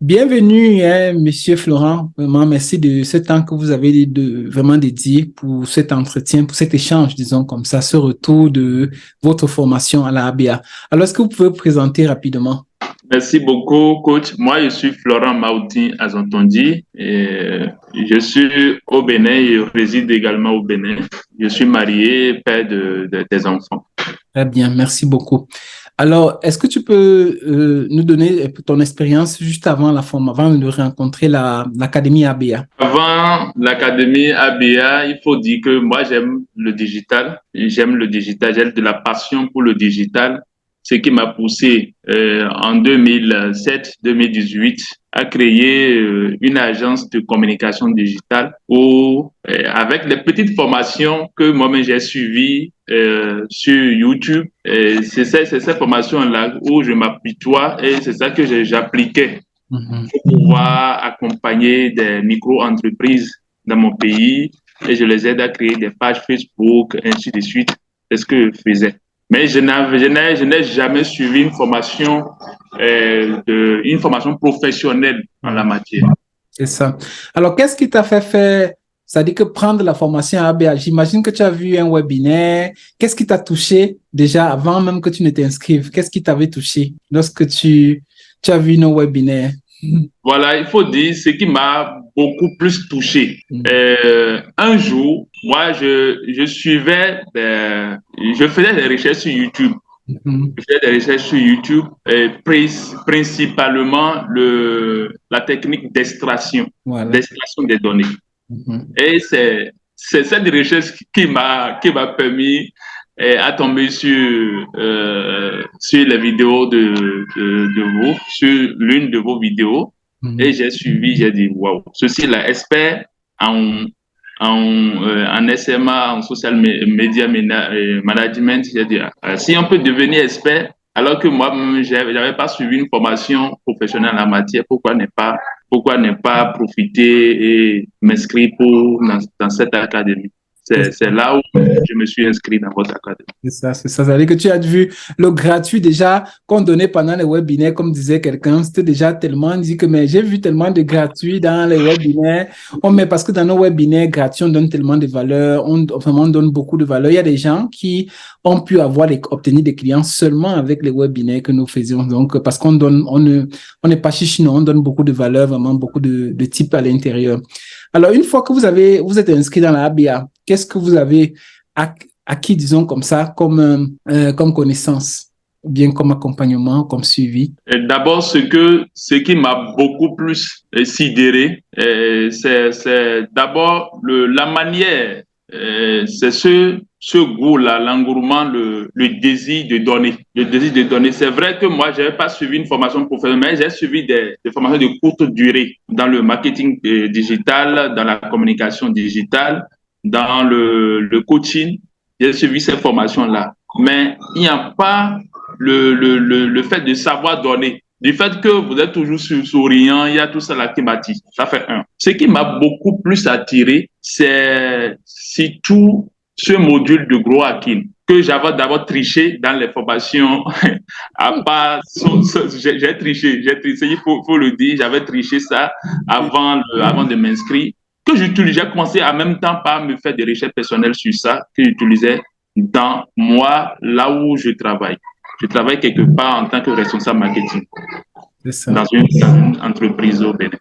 Bienvenue, Monsieur Florent. Vraiment, merci de ce temps que vous avez vraiment dédié pour cet entretien, pour cet échange, disons comme ça, ce retour de votre formation à la ABA. Alors, est-ce que vous pouvez vous présenter rapidement? Merci beaucoup, coach. Moi, je suis Florent Maouti Azontondi. Je suis au Bénin et je réside également au Bénin. Je suis marié, père des enfants. Très bien, merci beaucoup. Alors, est-ce que tu peux nous donner ton expérience juste avant la formation, avant de rencontrer l'Académie ABA? Avant l'académie ABA, il faut dire que moi, j'aime le digital. J'aime le digital. J'ai de la passion pour le digital. Ce qui m'a poussé en 2007-2018 à créer une agence de communication digitale où, avec les petites formations que moi-même j'ai suivies sur YouTube, c'est ces formations-là où je m'apitoie et c'est ça que j'appliquais Mhm. pour pouvoir accompagner des micro-entreprises dans mon pays et je les aide à créer des pages Facebook, ainsi de suite. C'est ce que je faisais. Mais je n'ai jamais suivi une formation professionnelle en la Ouais, matière. c'est ça. Alors, qu'est-ce qui t'a fait faire, c'est-à-dire que prendre la formation à ABA, j'imagine que tu as vu un webinaire. Qu'est-ce qui t'a touché déjà avant même que tu ne t'inscrives? Qu'est-ce qui t'avait touché lorsque tu as vu nos webinaires? Voilà, il faut dire ce qui m'a beaucoup plus touché. Mhm. Un jour, moi, je faisais des recherches sur YouTube. Mhm. Je fais des recherches sur YouTube, principalement la technique Voilà. d'extraction des données. Mhm. Et c'est cette recherche qui m'a permis à tomber sur les vidéos de vous, sur l'une de vos vidéos. Et Mhm. j'ai suivi, j'ai dit, waouh, ceci là, expert en, en SMA, en social media management. J'ai dit, si on peut devenir expert, alors que moi, j'avais pas suivi une formation professionnelle en la matière, pourquoi ne pas profiter et m'inscrire dans cette académie? C'est là où je me suis inscrit dans votre académie. C'est ça, c'est ça. Ça veut dire que tu as vu le gratuit déjà qu'on donnait pendant les webinaires, comme disait quelqu'un, c'était déjà tellement dit que mais j'ai vu tellement de gratuits dans les webinaires. Oh, mais parce que dans nos webinaires gratuits, on donne tellement de valeur, on donne beaucoup de valeur. Il y a des gens qui ont pu obtenir des clients seulement avec les webinaires que nous faisions. Donc, parce qu'on donne, on n'est pas chichi, on donne beaucoup de valeur, vraiment beaucoup de types à l'intérieur. Alors, une fois que vous êtes inscrit dans la ABA, qu'est-ce que vous avez acquis, disons comme ça, comme connaissance, ou bien comme accompagnement, comme suivi? D'abord, ce qui m'a beaucoup plus sidéré, c'est d'abord la manière, c'est ce goût-là, l'engouement, le désir de donner. Le désir de donner. C'est vrai que moi, je n'avais pas suivi une formation professionnelle, mais j'ai suivi des formations de courte durée dans le marketing digital, dans la communication digitale, dans le coaching. J'ai suivi ces formations-là. Mais il n'y a pas le fait de savoir donner, du fait que vous êtes toujours souriant, il y a tout ça là qui m'attire. Ça fait un. Ce qui m'a beaucoup plus attiré, c'est surtout ce module de gros hacking que j'avais d'abord triché dans les formations. À part, j'ai triché, faut le dire, j'avais triché ça avant de m'inscrire. Que j'utilisais, j'ai commencé en même temps par me faire des recherches personnelles sur ça, que j'utilisais dans moi, là où je travaille. Je travaille quelque part en tant que responsable marketing C'est ça, dans une entreprise au Bénin.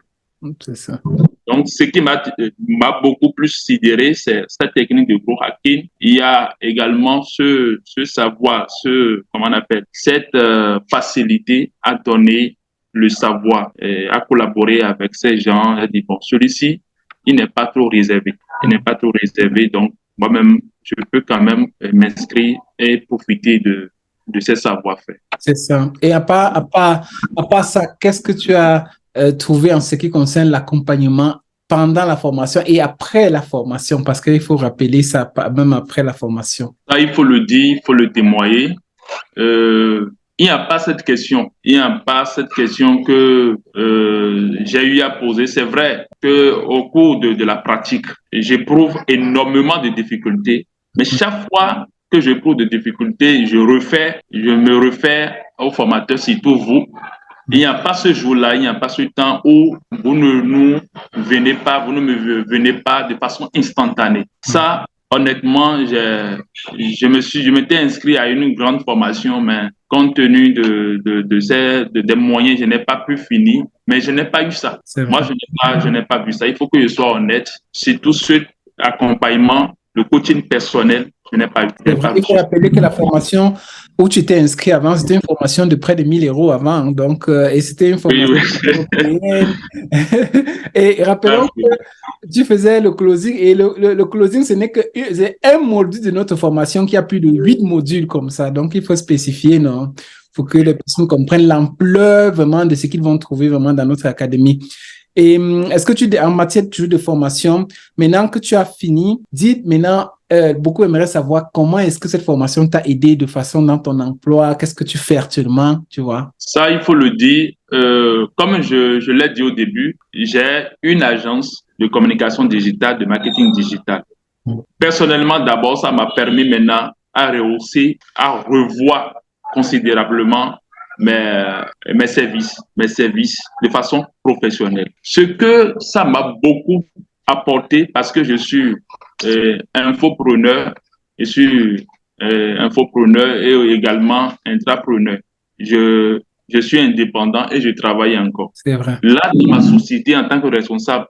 c'est ça. Donc, ce qui m'a beaucoup plus sidéré, c'est cette technique de gros hacking. Il y a également ce savoir, comment on appelle, cette facilité à donner le savoir, à collaborer avec ces gens. Et dit, bon, celui-ci, il n'est pas trop réservé. Il n'est pas trop réservé. Donc, moi-même, je peux quand même m'inscrire et profiter de ces savoir-faire. C'est ça. Et à part ça, qu'est-ce que tu as trouvé en ce qui concerne l'accompagnement pendant la formation et après la formation? Parce qu'il faut rappeler ça, même après la formation. Ça, il faut le dire, il faut le témoigner. Il n'y a pas cette question. Il n'y a pas cette question que j'ai eu à poser. C'est vrai qu'au cours de la pratique, j'éprouve énormément de difficultés. Mais chaque fois que j'éprouve de difficultés, je me refais au formateur, surtout vous, Il n'y a pas ce jour-là, il n'y a pas ce temps où vous ne nous venez pas, vous ne me venez pas de façon instantanée. Ça, honnêtement, je m'étais inscrit à une grande formation, mais compte tenu des moyens, je n'ai pas pu finir, mais je n'ai pas eu ça. Moi, je n'ai pas vu ça. Il faut que je sois honnête. C'est tout ce accompagnement, le coaching personnel, je n'ai pas eu. C'est vrai, il faut rappeler que la formation où tu t'es inscrit avant, c'était une formation de près de 1 000 € avant. Donc, et c'était une formation européenne. Et rappelons que tu faisais le closing. Et le closing, ce n'est que c'est un module de notre formation qui a plus de 8 modules comme ça. Donc, il faut spécifier, non? Il faut que les personnes comprennent l'ampleur vraiment de ce qu'ils vont trouver vraiment dans notre académie. Et est-ce que en matière de formation, maintenant que tu as fini, dites maintenant, beaucoup aimeraient savoir comment est-ce que cette formation t'a aidé de façon dans ton emploi, qu'est-ce que tu fais actuellement, tu vois? Ça, il faut le dire. Comme je l'ai dit au début, j'ai une agence de communication digitale, de marketing digital. Personnellement, d'abord, ça m'a permis maintenant à rehausser, à revoir considérablement mes services de façon professionnelle. Ce que ça m'a beaucoup apporté, parce que je suis infopreneur, je suis infopreneur et également intrapreneur. Je suis indépendant et je travaille encore. C'est vrai. Là, dans ma société, en tant que responsable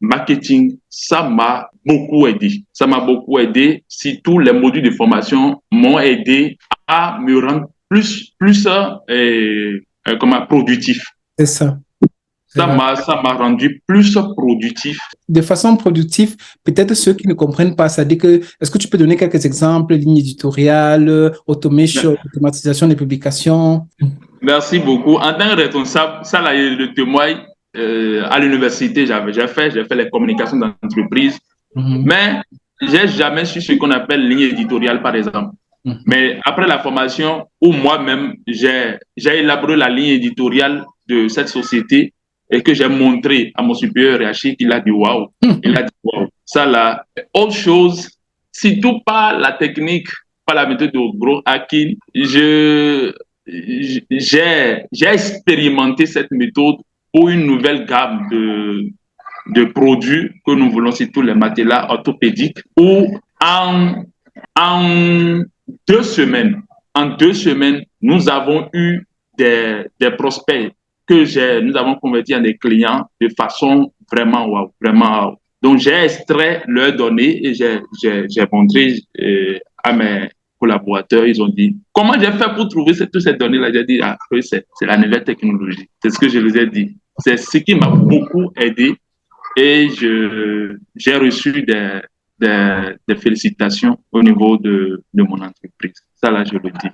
marketing, ça m'a beaucoup aidé. Ça m'a beaucoup aidé. Surtout, les modules de formation m'ont aidé à me rendre plus productif. C'est ça. Ça m'a rendu plus productif. De façon productive, peut-être ceux qui ne comprennent pas, ça dit que, est-ce que tu peux donner quelques exemples, ligne éditoriale, automation, automatisation des publications? Merci beaucoup. En tant que responsable, ça là, le témoigne, à l'université, j'ai fait les communications d'entreprise, mais j'ai jamais su ce qu'on appelle ligne éditoriale, par exemple. Mais après la formation, où moi-même, j'ai élaboré la ligne éditoriale de cette société et que j'ai montré à mon supérieur hiérarchique, il a dit waouh. Il a dit waouh. Ça là, autre chose, surtout pas la technique, pas la méthode de gros hacking, j'ai expérimenté cette méthode pour une nouvelle gamme de produits que nous voulons, c'est tous les matelas orthopédiques, où en 2 semaines, nous avons eu des prospects nous avons convertis en des clients de façon vraiment wow, vraiment wow. Donc, j'ai extrait leurs données et j'ai montré à mes collaborateurs. Ils ont dit, comment j'ai fait pour trouver toutes ces données-là? J'ai dit, c'est la nouvelle technologie. C'est ce que je les ai dit. C'est ce qui m'a beaucoup aidé et j'ai reçu des félicitations au niveau de mon entreprise. Ça, là, je le dis.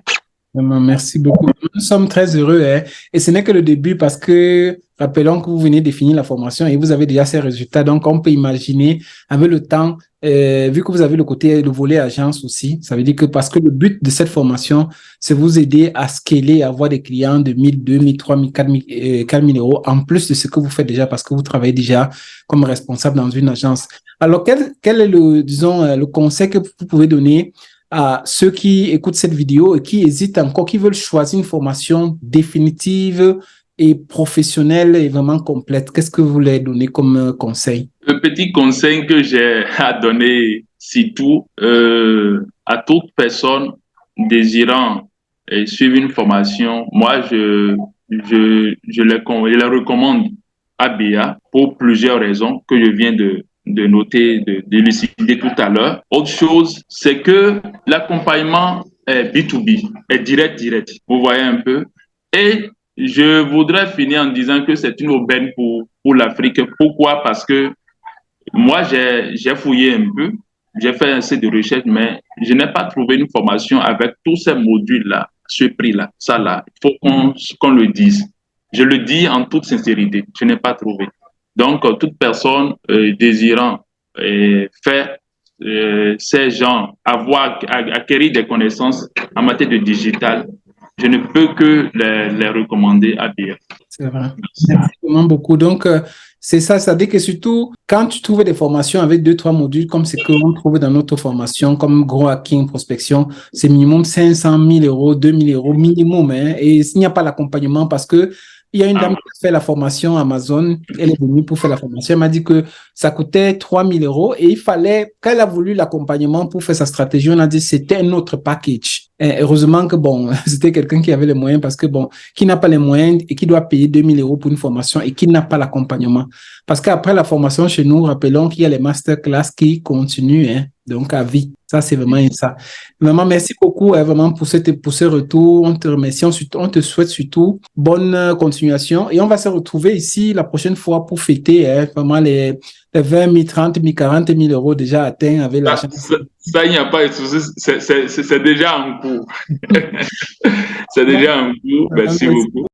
Merci beaucoup. Nous sommes très heureux, hein? Et ce n'est que le début parce que, rappelons que vous venez de finir la formation et vous avez déjà ces résultats. Donc, on peut imaginer, avec le temps, vu que vous avez le volet agence aussi, ça veut dire que parce que le but de cette formation, c'est vous aider à scaler, à avoir des clients de 1 000, 2 000, 3 000, 4 000 € en plus de ce que vous faites déjà parce que vous travaillez déjà comme responsable dans une agence. Alors, quel est le conseil que vous pouvez donner à ceux qui écoutent cette vidéo et qui hésitent encore, qui veulent choisir une formation définitive et professionnelle et vraiment complète? Qu'est-ce que vous leur donnez comme conseil? Le petit conseil que j'ai à donner, surtout à toute personne désirant suivre une formation, moi, je les recommande ABA pour plusieurs raisons que je viens de noter, d'élucider tout à l'heure. Autre chose, c'est que l'accompagnement est B2B, est direct. Vous voyez un peu. Et je voudrais finir en disant que c'est une aubaine pour l'Afrique. Pourquoi? Parce que moi, j'ai fouillé un peu, j'ai fait assez de recherches, mais je n'ai pas trouvé une formation avec tous ces modules-là, ce prix-là. Ça, là, il faut qu'on le dise. Je le dis en toute sincérité, je n'ai pas trouvé. Donc, toute personne désirant faire ces gens, acquérir des connaissances en matière de digital, je ne peux que les recommander à bien. C'est vrai. Merci vraiment beaucoup. Donc, C'est ça, c'est-à-dire que surtout, quand tu trouves des formations avec 2-3 modules, comme ce qu'on trouve dans notre formation, comme Grow Hacking, prospection, c'est minimum 500 000 euros, 2 000 euros minimum, hein, et s'il n'y a pas l'accompagnement, parce que il y a une dame qui a fait la formation Amazon, elle est venue pour faire la formation, elle m'a dit que ça coûtait 3 000 euros et il fallait, quand elle a voulu l'accompagnement pour faire sa stratégie, on a dit que c'était un autre package. Et heureusement que bon, c'était quelqu'un qui avait les moyens parce que bon, qui n'a pas les moyens et qui doit payer 2 000 euros pour une formation et qui n'a pas l'accompagnement. Parce qu'après la formation chez nous, rappelons qu'il y a les masterclass qui continuent, hein, donc à vie. Ça, c'est vraiment ça. Vraiment, merci beaucoup vraiment pour ce retour. On te remercie. On te souhaite surtout bonne continuation. Et on va se retrouver ici la prochaine fois pour fêter vraiment les 20 000, 30 000, 40 000 euros déjà atteints avec l'argent. Ça, il n'y a pas de souci. C'est déjà en cours. C'est déjà en cours. Merci beaucoup.